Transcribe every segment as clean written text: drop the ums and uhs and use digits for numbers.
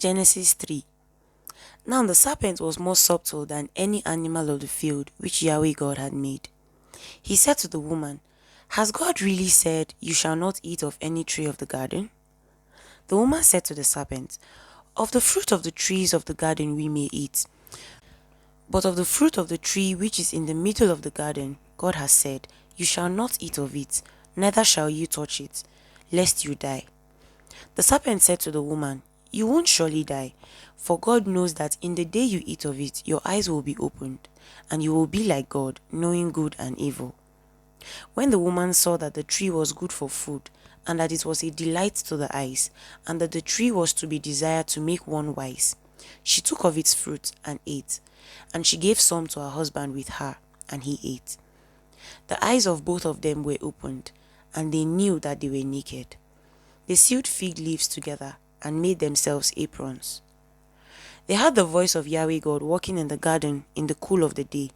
Genesis 3. Now the serpent was more subtle than any animal of the field which Yahweh God had made. He said to the woman, "Has God really said, 'You shall not eat of any tree of the garden'?" The woman said to the serpent, "Of the fruit of the trees of the garden we may eat, but of the fruit of the tree which is in the middle of the garden, God has said, 'You shall not eat of it, neither shall you touch it, lest you die.'" The serpent said to the woman, "You won't surely die, for God knows that in the day you eat of it, your eyes will be opened, and you will be like God, knowing good and evil." When the woman saw that the tree was good for food, and that it was a delight to the eyes, and that the tree was to be desired to make one wise, she took of its fruit and ate, and she gave some to her husband with her, and he ate. The eyes of both of them were opened, and they knew that they were naked. They sewed fig leaves together and made themselves aprons. They heard the voice of Yahweh God walking in the garden in the cool of the day.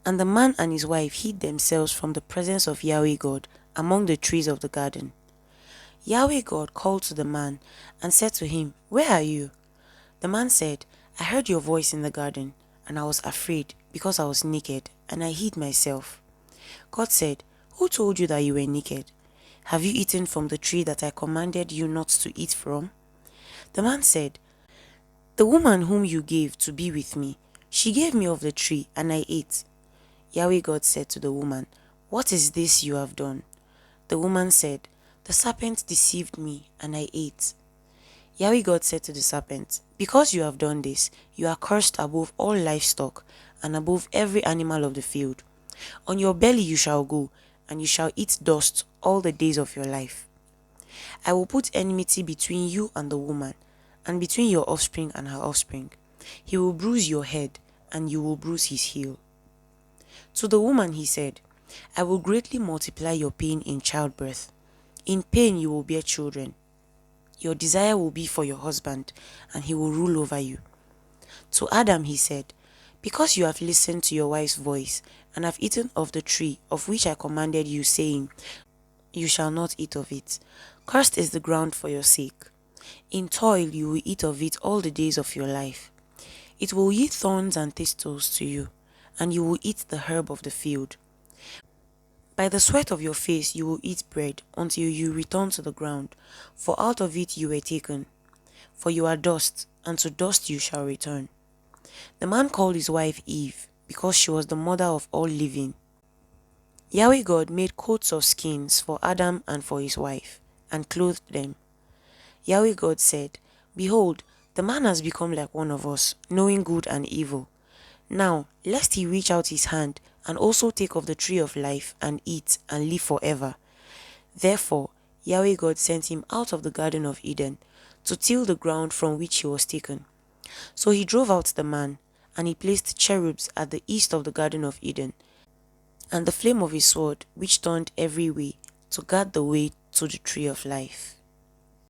And the man and his wife hid themselves from the presence of Yahweh God among the trees of the garden. Yahweh God called to the man and said to him, "Where are you?" The man said, "I heard your voice in the garden, and I was afraid because I was naked, and I hid myself." God said, "Who told you that you were naked? Have you eaten from the tree that I commanded you not to eat from?" The man said, "The woman whom you gave to be with me, she gave me of the tree, and I ate." Yahweh God said to the woman, "What is this you have done?" The woman said, "The serpent deceived me, and I ate." Yahweh God said to the serpent, "Because you have done this, you are cursed above all livestock, and above every animal of the field. On your belly you shall go, and you shall eat dust all the days of your life. I will put enmity between you and the woman, and between your offspring and her offspring. He will bruise your head, and you will bruise his heel." To the woman he said, "I will greatly multiply your pain in childbirth. In pain you will bear children. Your desire will be for your husband, and he will rule over you." To Adam he said, "Because you have listened to your wife's voice, and have eaten of the tree of which I commanded you, saying, 'You shall not eat of it,' cursed is the ground for your sake. In toil you will eat of it all the days of your life. It will yield thorns and thistles to you, and you will eat the herb of the field. By the sweat of your face you will eat bread until you return to the ground, for out of it you were taken. For you are dust, and to dust you shall return." The man called his wife Eve, because she was the mother of all living. Yahweh God made coats of skins for Adam and for his wife, and clothed them. Yahweh God said, "Behold, the man has become like one of us, knowing good and evil. Now, lest he reach out his hand and also take of the tree of life and eat and live forever." Therefore, Yahweh God sent him out of the Garden of Eden to till the ground from which he was taken. So he drove out the man, and he placed cherubs at the east of the Garden of Eden, and the flame of his sword, which turned every way, to guard the way to the tree of life.